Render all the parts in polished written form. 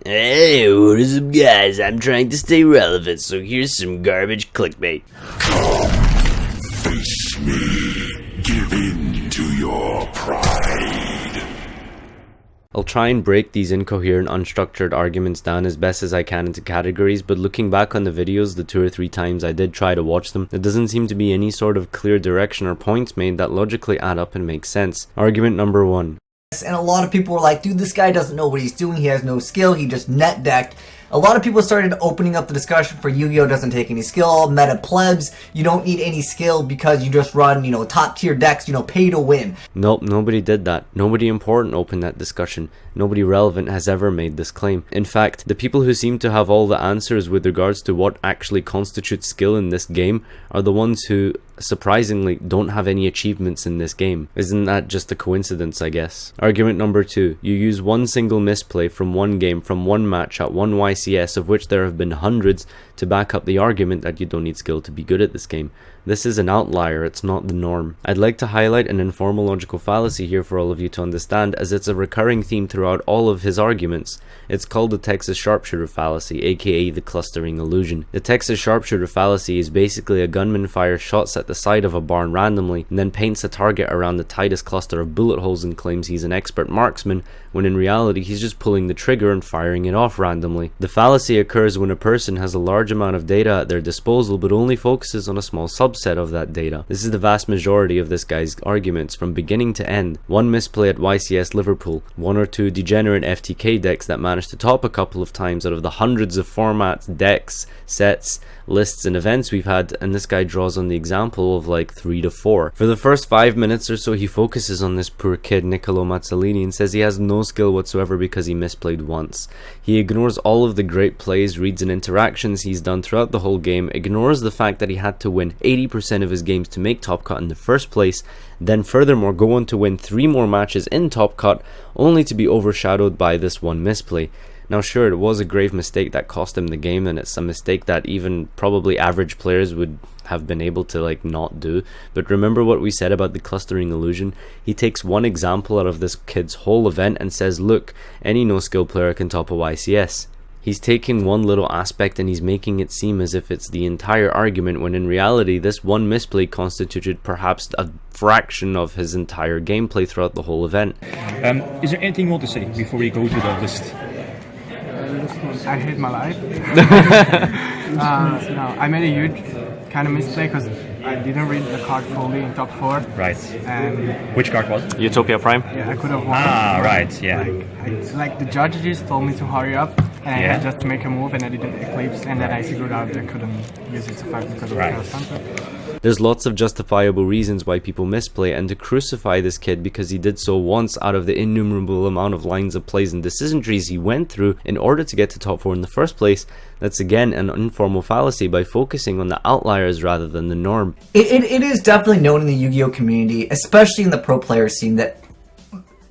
Hey, what is up guys? I'm trying to stay relevant, so here's some garbage clickbait. Come, face me, give in to your pride. I'll try and break these incoherent, unstructured arguments down as best as I can into categories, but looking back on the videos the 2 or 3 times I did try to watch them, there doesn't seem to be any sort of clear direction or points made that logically add up and make sense. Argument number 1. And a lot of people were like, dude, this guy doesn't know what he's doing, he has no skill, he just net decked. A lot of people started opening up the discussion for Yu-Gi-Oh! Doesn't take any skill, meta plebs, you don't need any skill because you just run, top tier decks, pay to win. Nope, nobody did that. Nobody important opened that discussion. Nobody relevant has ever made this claim. In fact, the people who seem to have all the answers with regards to what actually constitutes skill in this game are the ones who, surprisingly, don't have any achievements in this game. Isn't that just a coincidence, I guess? Argument number 2. You use one single misplay from one game, from one match at one YCS, of which there have been hundreds, to back up the argument that you don't need skill to be good at this game. This is an outlier, it's not the norm. I'd like to highlight an informal logical fallacy here for all of you to understand, as it's a recurring theme throughout all of his arguments. It's called the Texas Sharpshooter fallacy, aka the clustering illusion. The Texas Sharpshooter fallacy is basically a gunman fires shots at the side of a barn randomly, and then paints a target around the tightest cluster of bullet holes and claims he's an expert marksman, when in reality he's just pulling the trigger and firing it off randomly. The fallacy occurs when a person has a large amount of data at their disposal but only focuses on a small subset of that data. This is the vast majority of this guy's arguments from beginning to end. One misplay at YCS Liverpool, 1 or 2 degenerate FTK decks that managed to top a couple of times out of the hundreds of formats, decks, sets, lists and events we've had, and this guy draws on the example of like 3 to 4. For the first 5 minutes or so he focuses on this poor kid Niccolo Mazzolini and says he has no skill whatsoever because he misplayed once. He ignores all of the great plays, reads and interactions he's done throughout the whole game, ignores the fact that he had to win 80% of his games to make Top Cut in the first place, then furthermore go on to win 3 more matches in Top Cut, only to be overshadowed by this one misplay. Now sure, it was a grave mistake that cost him the game, and it's a mistake that even probably average players would have been able to not do, but remember what we said about the clustering illusion? He takes one example out of this kid's whole event and says, look, any no skill player can top a YCS. He's taking one little aspect and he's making it seem as if it's the entire argument, when in reality this one misplay constituted perhaps a fraction of his entire gameplay throughout the whole event. Is there anything you want to say before we go to the list? I hate my life. No, I made a huge kind of misplay because I didn't read the card fully in top 4. Right. And which card was it? Utopia Prime? yeah, I could have won. Ah, right, yeah. Like the judges told me to hurry up, and I Yeah. had just to make a move, and I didn't eclipse, and then I figured out that I couldn't use it so fast because of Right. the center. There's lots of justifiable reasons why people misplay, and to crucify this kid because he did so once out of the innumerable amount of lines of plays and decision trees he went through in order to get to top 4 in the first place, that's again an informal fallacy by focusing on the outliers rather than the norm. It is definitely known in the Yu-Gi-Oh community, especially in the pro player scene, that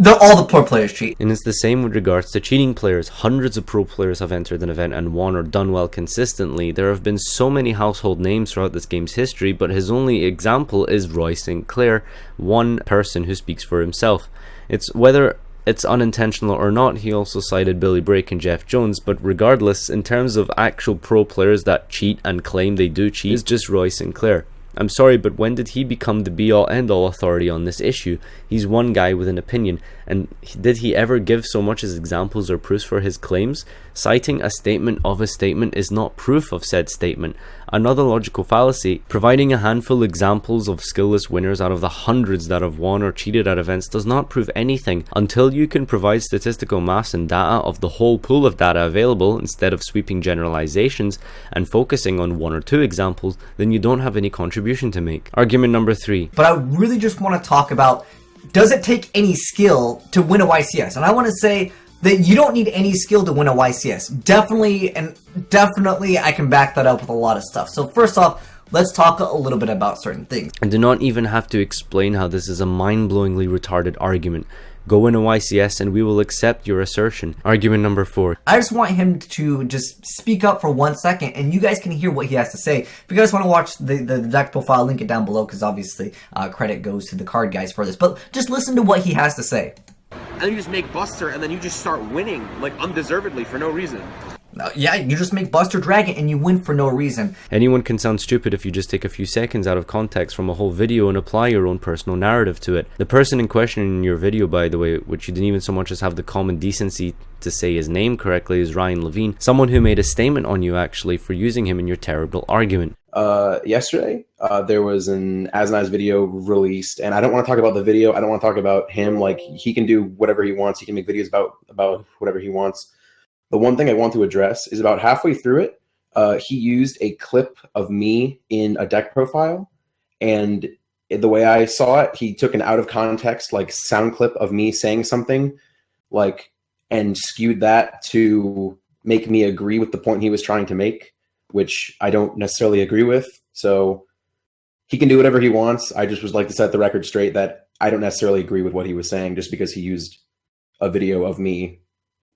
all the pro players cheat. And it's the same with regards to cheating players. Hundreds of pro players have entered an event and won or done well consistently. There have been so many household names throughout this game's history, but his only example is Roy St. Clair, one person who speaks for himself. It's whether it's unintentional or not, he also cited Billy Brake and Jeff Jones, but regardless, in terms of actual pro players that cheat and claim they do cheat, it's just Roy St. Clair. I'm sorry, but when did he become the be-all end-all authority on this issue? He's one guy with an opinion, and did he ever give so much as examples or proofs for his claims? Citing a statement of a statement is not proof of said statement. Another logical fallacy, providing a handful examples of skillless winners out of the hundreds that have won or cheated at events does not prove anything. Until you can provide statistical maths and data of the whole pool of data available instead of sweeping generalizations and focusing on 1 or 2 examples, then you don't have any contribution to make. Argument number 3. But I really just want to talk about, does it take any skill to win a YCS? And I want to say that you don't need any skill to win a YCS. Definitely, and definitely I can back that up with a lot of stuff. So first off, let's talk a little bit about certain things. I do not even have to explain how this is a mind-blowingly retarded argument. Go in a YCS and we will accept your assertion. Argument number 4. I just want him to just speak up for 1 second, and you guys can hear what he has to say. If you guys want to watch the deck profile, link it down below, because obviously credit goes to the card guys for this. But just listen to what he has to say. and then you just make Buster, and then you just start winning, like, undeservedly for no reason. Yeah, you just make Buster Dragon and you win for no reason. Anyone can sound stupid if you just take a few seconds out of context from a whole video and apply your own personal narrative to it. The person in question in your video, by the way, which you didn't even so much as have the common decency to say his name correctly, is Ryan Levine, someone who made a statement on you actually for using him in your terrible argument. Yesterday, there was an Azneyes video released, and I don't want to talk about the video. I don't want to talk about him. Like, he can do whatever he wants. He can make videos about whatever he wants. The one thing I want to address is about halfway through it, he used a clip of me in a deck profile, and the way I saw it, he took an out of context, like, sound clip of me saying something, like, and skewed that to make me agree with the point he was trying to make, which I don't necessarily agree with. So he can do whatever he wants. I just would like to set the record straight that I don't necessarily agree with what he was saying just because he used a video of me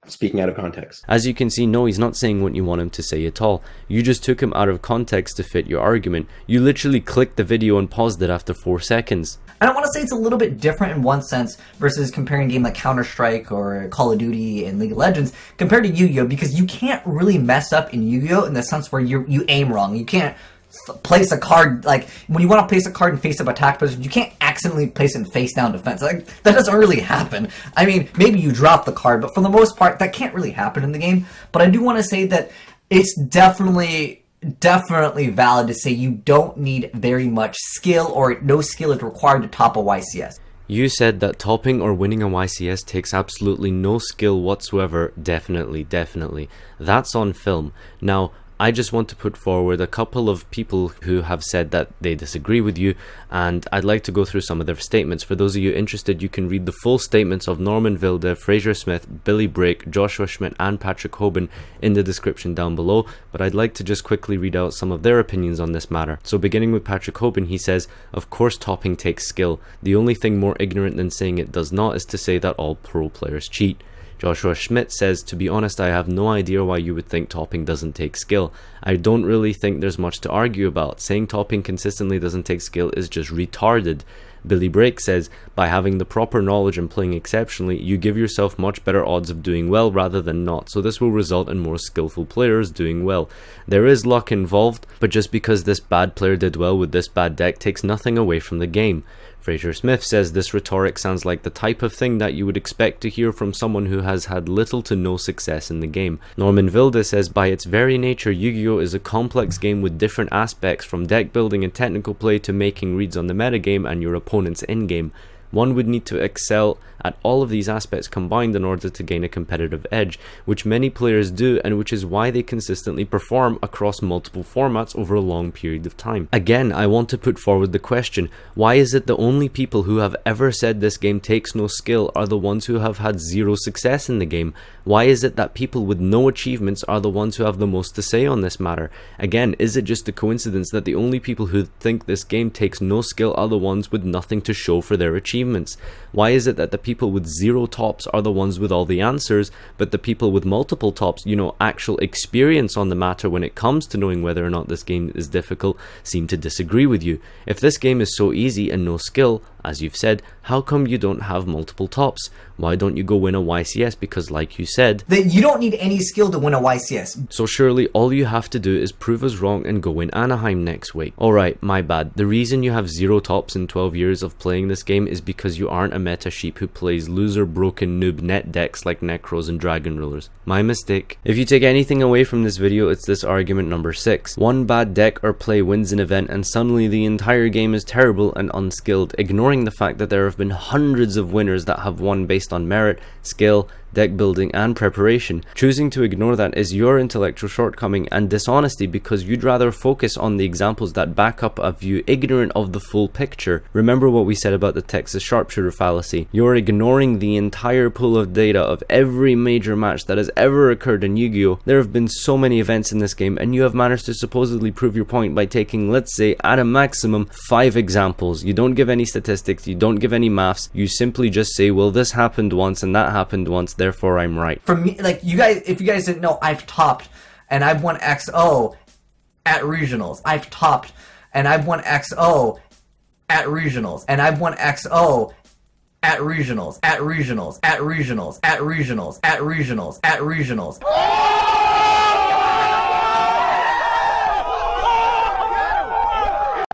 speaking out of context. As you can see, no, he's not saying what you want him to say at all. You just took him out of context to fit your argument. You literally clicked the video and paused it after 4 seconds. And I want to say it's a little bit different in one sense versus comparing a game like Counter-Strike or Call of Duty and League of Legends compared to Yu-Gi-Oh! Because you can't really mess up in Yu-Gi-Oh! In the sense where you aim wrong. You can't place a card, like, when you want to place a card in face-up attack position, you can't accidentally place it in face-down defense. Like, that doesn't really happen. I mean, maybe you drop the card, but for the most part, that can't really happen in the game. But I do want to say that it's definitely valid to say you don't need very much skill, or no skill is required to top a YCS. You said that topping or winning a YCS takes absolutely no skill whatsoever. Definitely. That's on film. Now, I just want to put forward a couple of people who have said that they disagree with you, and I'd like to go through some of their statements. For those of you interested, you can read the full statements of Norman Vilde, Fraser Smith, Billy Brake, Joshua Schmidt and Patrick Hoban in the description down below, but I'd like to just quickly read out some of their opinions on this matter. So beginning with Patrick Hoban, he says, "Of course topping takes skill. The only thing more ignorant than saying it does not is to say that all pro players cheat." Joshua Schmidt says, "To be honest, I have no idea why you would think topping doesn't take skill. I don't really think there's much to argue about. Saying topping consistently doesn't take skill is just retarded." Billy Brake says, "By having the proper knowledge and playing exceptionally, you give yourself much better odds of doing well rather than not, so this will result in more skillful players doing well. There is luck involved, but just because this bad player did well with this bad deck takes nothing away from the game." Fraser Smith says, "This rhetoric sounds like the type of thing that you would expect to hear from someone who has had little to no success in the game." Norman Vilde says, "By its very nature, Yu-Gi-Oh! Is a complex game with different aspects, from deck building and technical play to making reads on the metagame and your opponent's endgame. One would need to excel at all of these aspects combined in order to gain a competitive edge, which many players do, and which is why they consistently perform across multiple formats over a long period of time." Again, I want to put forward the question, why is it the only people who have ever said this game takes no skill are the ones who have had zero success in the game? Why is it that people with no achievements are the ones who have the most to say on this matter? Again, is it just a coincidence that the only people who think this game takes no skill are the ones with nothing to show for their achievements? Why is it that the people with zero tops are the ones with all the answers, but the people with multiple tops, actual experience on the matter when it comes to knowing whether or not this game is difficult, seem to disagree with you? If this game is so easy and no skill, as you've said, how come you don't have multiple tops? Why don't you go win a YCS? Because like you said, that you don't need any skill to win a YCS. So surely all you have to do is prove us wrong and go win Anaheim next week. Alright, my bad. The reason you have zero tops in 12 years of playing this game is because you aren't a meta sheep who plays loser broken noob net decks like Necros and Dragon Rulers. My mistake. If you take anything away from this video, it's this argument number 6. One bad deck or play wins an event and suddenly the entire game is terrible and unskilled, ignoring the fact that there have been hundreds of winners that have won based on merit, skill, deck building and preparation. Choosing to ignore that is your intellectual shortcoming and dishonesty, because you'd rather focus on the examples that back up a view ignorant of the full picture. Remember what we said about the Texas Sharpshooter fallacy. You're ignoring the entire pool of data of every major match that has ever occurred in Yu-Gi-Oh! There have been so many events in this game, and you have managed to supposedly prove your point by taking, let's say, at a maximum 5 examples. You don't give any statistics, you don't give any maths, you simply just say, well, this happened once and that happened once, therefore I'm right. For me, like, you guys, if you guys didn't know, I've topped and I've won XO at regionals. I've topped and I've won XO at regionals, and I've won XO at regionals, at regionals, at regionals, at regionals, at regionals, at regionals.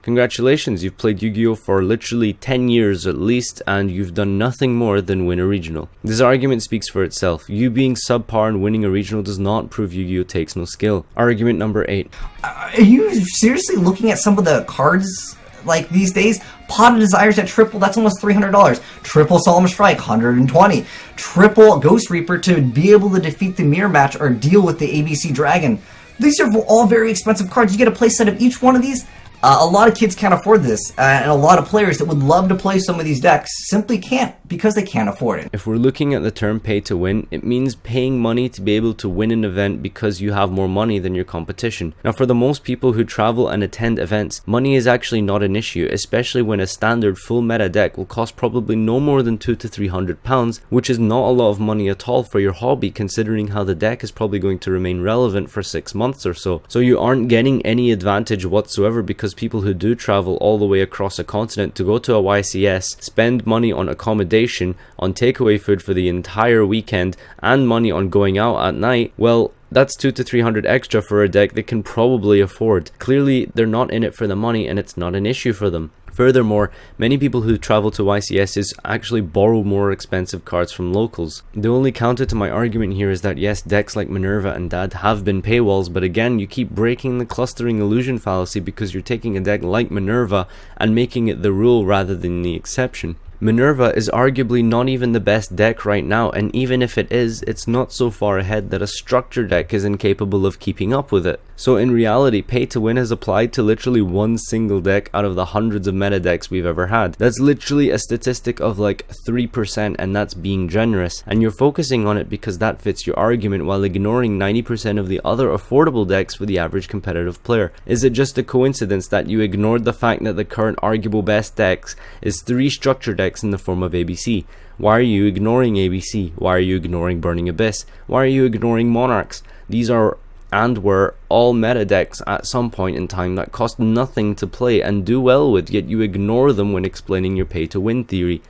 Congratulations, you've played Yu-Gi-Oh for literally 10 years at least, and you've done nothing more than win a regional. This argument speaks for itself. You being subpar and winning a regional does not prove Yu-Gi-Oh takes no skill. Argument number 8. Are you seriously looking at some of the cards like these days? Pot of Desires at triple, that's almost $300. Triple Solemn Strike, $120. Triple Ghost Reaper to be able to defeat the mirror match or deal with the ABC Dragon. These are all very expensive cards. You get a play set of each one of these. A lot of kids can't afford this, and a lot of players that would love to play some of these decks simply can't because they can't afford it. If we're looking at the term pay to win, it means paying money to be able to win an event because you have more money than your competition. Now, for the most people who travel and attend events, money is actually not an issue, especially when a standard full meta deck will cost probably no more than £200 to £300, which is not a lot of money at all for your hobby, considering how the deck is probably going to remain relevant for 6 months or so. So you aren't getting any advantage whatsoever because people who do travel all the way across a continent to go to a YCS, spend money on accommodation, on takeaway food for the entire weekend, and money on going out at night, well, that's $200 to $300 extra for a deck they can probably afford. Clearly, they're not in it for the money, and it's not an issue for them. Furthermore, many people who travel to YCSs actually borrow more expensive cards from locals. The only counter to my argument here is that yes, decks like Minerva and Dad have been paywalls, but again, you keep breaking the clustering illusion fallacy because you're taking a deck like Minerva and making it the rule rather than the exception. Minerva is arguably not even the best deck right now, and even if it is, it's not so far ahead that a structure deck is incapable of keeping up with it. So in reality, pay to win has applied to literally one single deck out of the hundreds of meta decks we've ever had. That's literally a statistic of like 3%, and that's being generous. And you're focusing on it because that fits your argument while ignoring 90% of the other affordable decks for the average competitive player. Is it just a coincidence that you ignored the fact that the current arguable best decks is 3 structure decks in the form of ABC? Why are you ignoring ABC? Why are you ignoring Burning Abyss? Why are you ignoring Monarchs? These are and were all meta decks at some point in time that cost nothing to play and do well with, yet you ignore them when explaining your pay to win theory.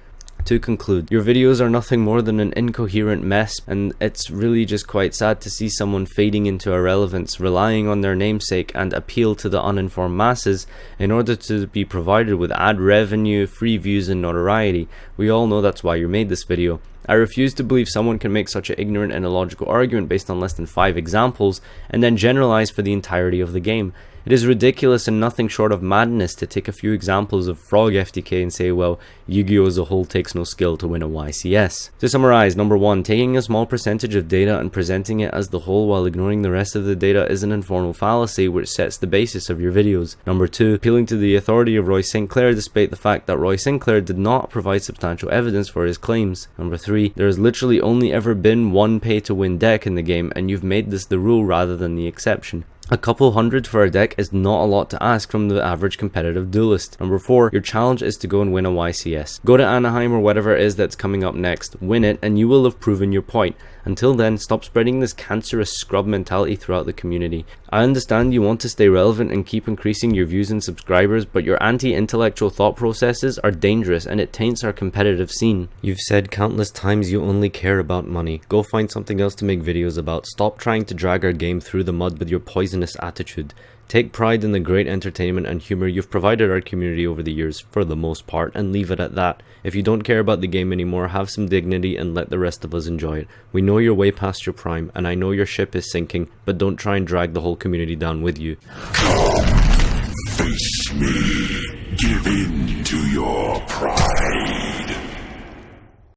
To conclude, your videos are nothing more than an incoherent mess, and it's really just quite sad to see someone fading into irrelevance, relying on their namesake and appeal to the uninformed masses in order to be provided with ad revenue, free views and notoriety. We all know that's why you made this video. I refuse to believe someone can make such an ignorant and illogical argument based on less than 5 examples and then generalize for the entirety of the game. It is ridiculous and nothing short of madness to take a few examples of Frog FTK and say, well, Yu-Gi-Oh as a whole takes no skill to win a YCS. To summarize, number 1, taking a small percentage of data and presenting it as the whole while ignoring the rest of the data is an informal fallacy which sets the basis of your videos. Number 2, appealing to the authority of Roy Sinclair despite the fact that Roy Sinclair did not provide substantial evidence for his claims. Number 3, there has literally only ever been one pay to win deck in the game, and you've made this the rule rather than the exception. A couple hundred for a deck is not a lot to ask from the average competitive duelist. Number 4, your challenge is to go and win a YCS. Go to Anaheim or whatever it is that's coming up next, win it, and you will have proven your point. Until then, stop spreading this cancerous scrub mentality throughout the community. I understand you want to stay relevant and keep increasing your views and subscribers, but your anti-intellectual thought processes are dangerous and it taints our competitive scene. You've said countless times you only care about money. Go find something else to make videos about. Stop trying to drag our game through the mud with your poisonous attitude. Take pride in the great entertainment and humor you've provided our community over the years, for the most part, and leave it at that. If you don't care about the game anymore, have some dignity and let the rest of us enjoy it. We know you're way past your prime, and I know your ship is sinking, but don't try and drag the whole community down with you. Come, face me, give in to your pride.